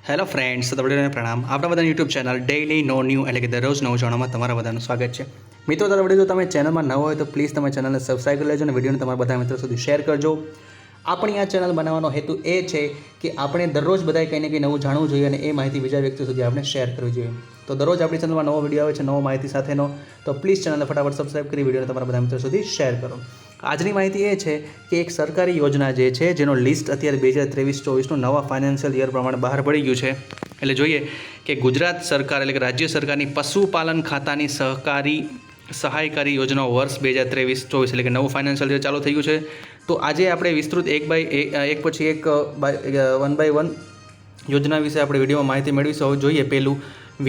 Hello friends, તો બધાને પ્રણામ. આપણા બધાની યુટ્યુબ ચેનલ ડેઇલી નો ન્યૂ એટલે કે દરરોજ નવું જાણવામાં તમારા બધાનું સ્વાગત છે. મિત્રો, તરફ જો તમે ચેનલમાં નવા હોય તો પ્લીઝ તમે ચેનલને સબસ્ક્રાઈબ કરી લેજો અને વિડીયોને તમારા બધા મિત્રો સુધી શેર કરજો. આપણી આ ચેનલ બનાવવાનો હેતુ એ છે કે આપણે દરરોજ બધાએ કંઈ ને કંઈ નવું જાણવું જોઈએ અને એ માહિતી બીજા વ્યક્તિઓ સુધી આપણે શેર કરવી જોઈએ. તો દરરોજ આપણી ચેનલમાં નવો વિડીયો આવે છે નવો માહિતી સાથેનો, તો પ્લીઝ ચેનલને ફટાફટ સબસ્ક્રાઈબ કરી વિડીયોને તમારા બધા મિત્રો સુધી શેર કરો. આજની માહિતી એ છે કે એક સરકારી યોજના જે છે જેનો લિસ્ટ અત્યારે 2023-24નું નવા ફાઇનાન્શિયલ યર પ્રમાણે બહાર પડી ગયું છે. એટલે જોઈએ કે ગુજરાત સરકાર એટલે કે રાજ્ય સરકારની પશુપાલન ખાતાની સહાયકારી યોજનાઓ વર્ષ 2023-24 એટલે કે નવું ફાઇનાન્શિયલ યર ચાલુ થઈ ગયું છે. તો આજે આપણે વિસ્તૃત એક પછી એક વન બાય વન યોજના વિશે આપણે વિડીયોમાં માહિતી મેળવીશું. જોઈએ પહેલું,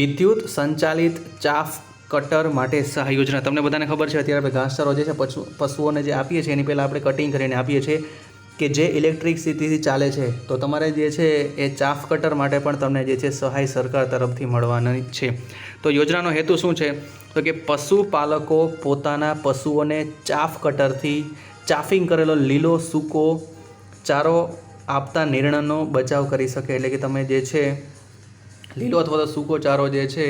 વિદ્યુત સંચાલિત ચાફ કટર માટે સહાય યોજના. તમને બધાને ખબર છે અત્યારે આપણે ઘાસચારો જે છે પશુઓને જે આપીએ છીએ એની પહેલાં આપણે કટિંગ કરીને આપીએ છીએ કે જે ઇલેક્ટ્રિસિટીથી ચાલે છે. તો તમારે જે છે એ ચાફ કટર માટે પણ તમને જે છે સહાય સરકાર તરફથી મળવાની છે. તો યોજનાનો હેતુ શું છે? તો કે પશુપાલકો પોતાના પશુઓને ચાફ કટરથી ચાફિંગ કરેલો લીલો સૂકો ચારો આપતા નિર્ણયનો બચાવ કરી શકે. એટલે કે તમે જે છે લીલો અથવા તો સૂકો ચારો જે છે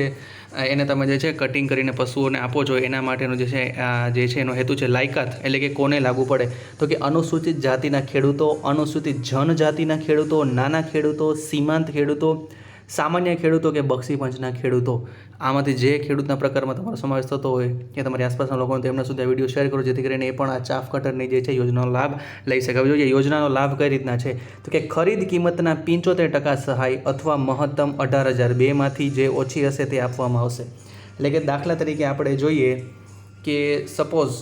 એને તમે જે છે કટિંગ કરીને પશુઓને આપો છો. એના માટેનો જે છે એનો હેતુ છે. લાયકાત એટલે કે કોને લાગુ પડે? તો કે અનુસૂચિત જાતિના ખેડૂતો, અનુસૂચિત જનજાતિના ખેડૂતો, નાના ખેડૂતો, સીમાંત ખેડૂતો, સામાન્ય ખેડૂતો કે બક્ષી પંચના ખેડૂતો. આમાંથી જે ખેડૂતના પ્રકારમાં તમારો સમાવેશ થતો હોય કે તમારી આસપાસના લોકોને તેમના સુધી આ વિડીયો શેર કરો જેથી કરીને એ પણ આ ચાફ કટરની જે છે યોજનાનો લાભ લઈ શકે. જોઈએ યોજનાનો લાભ કઈ રીતના છે? તો કે ખરીદ કિંમતના 75% સહાય અથવા મહત્તમ 18,000 બેમાંથી જે ઓછી હશે તે આપવામાં આવશે. એટલે કે દાખલા તરીકે આપણે જોઈએ કે સપોઝ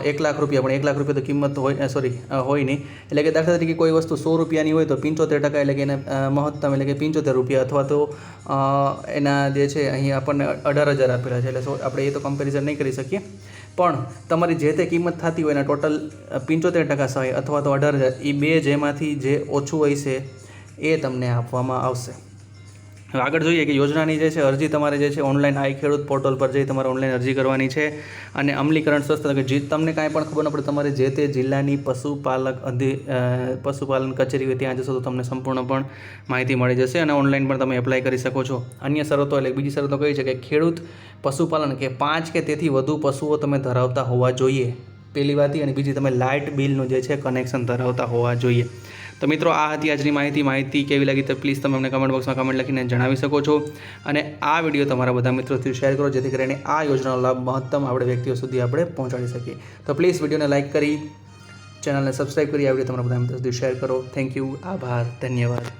1 લાખ રૂપિયા, પણ 1 લાખ રૂપિયા તો કિંમત હોય નહીં. એટલે કે દાખલા તરીકે કોઈ વસ્તુ 100 રૂપિયાની હોય તો 75% એટલે કે એને મહત્તમ એટલે કે 75 રૂપિયા અથવા તો એના જે છે અહીં આપણને 18,000 આપેલા છે. એટલે આપણે એ તો કમ્પેરિઝન નહીં કરી શકીએ, પણ તમારી જે તે કિંમત થતી હોય એના ટોટલ 75% સહાય અથવા તો 18,000 એ બે જેમાંથી જે ઓછું હોય છે એ તમને આપવામાં આવશે. આગળ જોઈએ કે યોજનાની જે છે અરજી તમારે જે છે ઓનલાઈન આઈ ખેડૂત પોર્ટલ પર જઈ તમારે ઓનલાઈન અરજી કરવાની છે. અને અમલીકરણ સંસ્થા કે જે તમને કાંઈ પણ ખબર ન પડે તમારે જે તે જિલ્લાની પશુપાલન કચેરી હોય ત્યાં જશો તો તમને સંપૂર્ણ પણ માહિતી મળી જશે અને ઓનલાઈન પણ તમે એપ્લાય કરી શકો છો. અન્ય શરતો એટલે બીજી શરતો કઈ છે કે ખેડૂત પશુપાલન કે 5 કે તેથી વધુ પશુઓ તમે ધરાવતા હોવા જોઈએ, પહેલી વાત. અને બીજી, તમે લાઇટ બિલનું જે છે કનેક્શન ધરાવતા હોવા જોઈએ. તો મિત્રો, આ હતી આજની માહિતી કેવી લાગી તો પ્લીઝ તમે અમને કમેન્ટ બોક્સમાં કમેન્ટ લખીને જણાવી શકો છો. અને આ વિડીયો તમારા બધા મિત્રોથી શેર કરો જેથી કરીને આ યોજનાનો લાભ મહત્તમ આપણે વ્યક્તિઓ સુધી આપણે પહોંચાડી શકીએ. તો પ્લીઝ વિડીયોને લાઇક કરી, ચેનલને સબસ્ક્રાઈબ કરી આ વિડીયો તમારા બધા મિત્રો સુધી શેર કરો. થેન્ક યુ, આભાર, ધન્યવાદ.